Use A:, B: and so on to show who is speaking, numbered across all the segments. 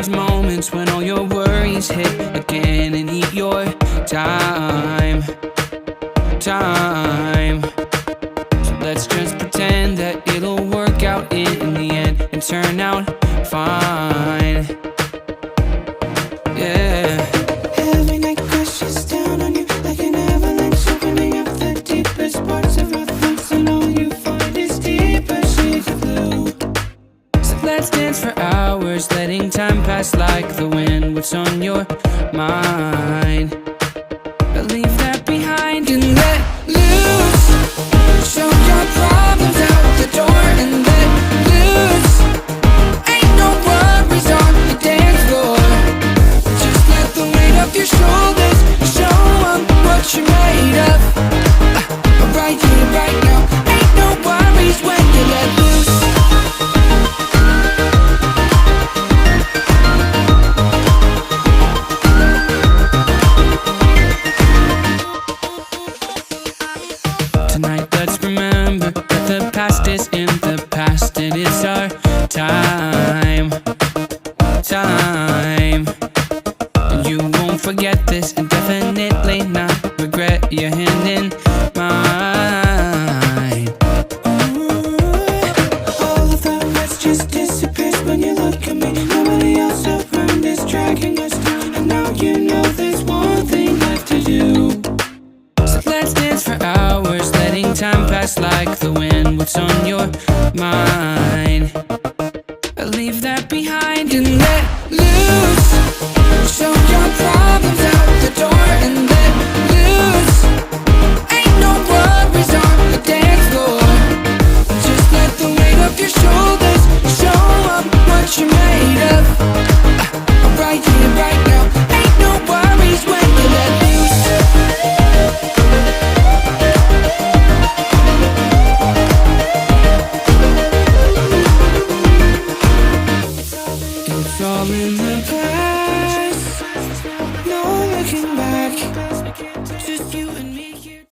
A: those moments when all your worries hit again and eat your time. So let's just pretend that it'll work out in the end and turn out fine. Yeah.
B: Every night crashes down on you like an avalanche, opening up the deepest parts of our thoughts, and all you find is deeper shades of blue.
A: So let's dance for hours, letting time pass like the wind. What's on your mind? But leave that behind and let loose. Show your problems out the door and let loose. Ain't no worries on the dance floor. Just let the weight of your shoulders show 'em what you're made of. Right here, right now. Ain't no worries when you let loose. Tonight let's remember that the past is in the past, and it's our time. And you won't forget this, and definitely not regret your hand in mine.
B: All of that mess just disappears when you look at me. Nobody else around is dragging us down, and now you know there's one thing left to do.
A: So let's dance for hours, letting time pass like the wind. What's on your mind? Leave that behind and let loose. Show your problems out the door and let loose. Ain't no worries on the dance floor. Just let the weight of your shoulders show 'em what you're made of. Right here, right now. Ain't no worries when you let loose. It's all in the past, no looking back. Just you and me here.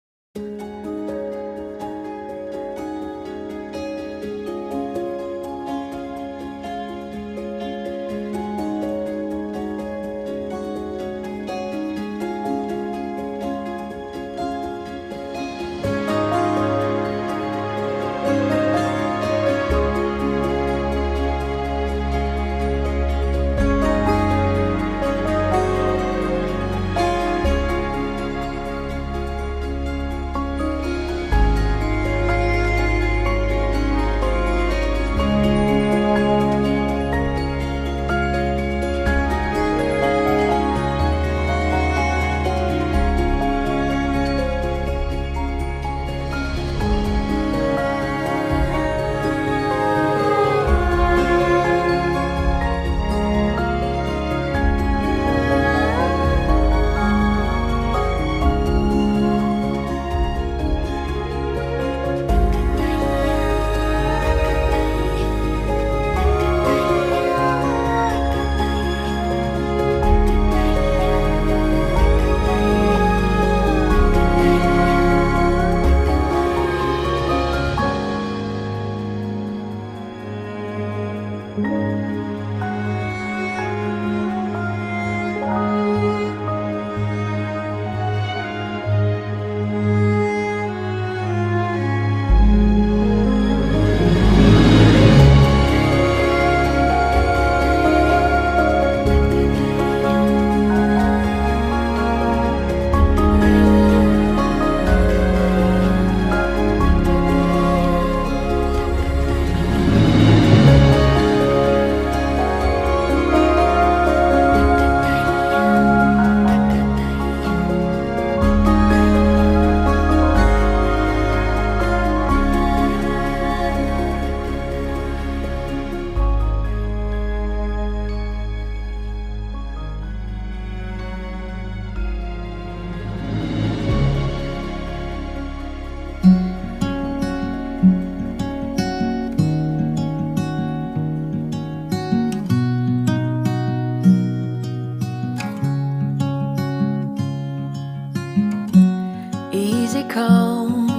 C: come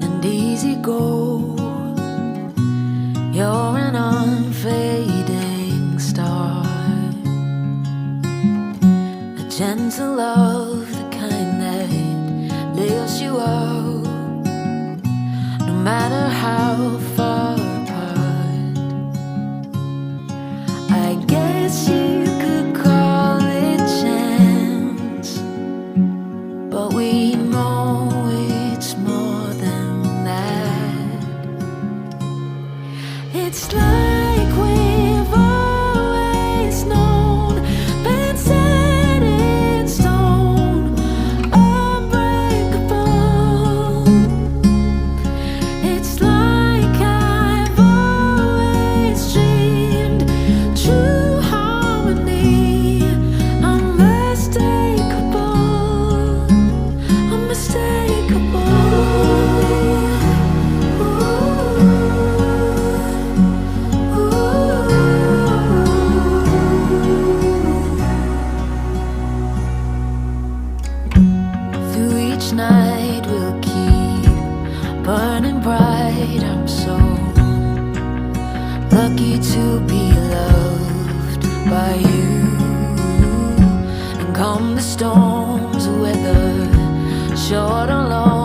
C: and easy go. You're an unfading star. to love, the kind that lifts you up, no matter how far apart. I guess you could call it chance, but we know it's more than that. It's like we've always known, been set in stone, unbreakable. It's like I've always dreamed, true harmony, unmistakable, unmistakable. Through each night we'll keep burning bright. I'm so lucky to be loved by you. And come the storms, weather short or long,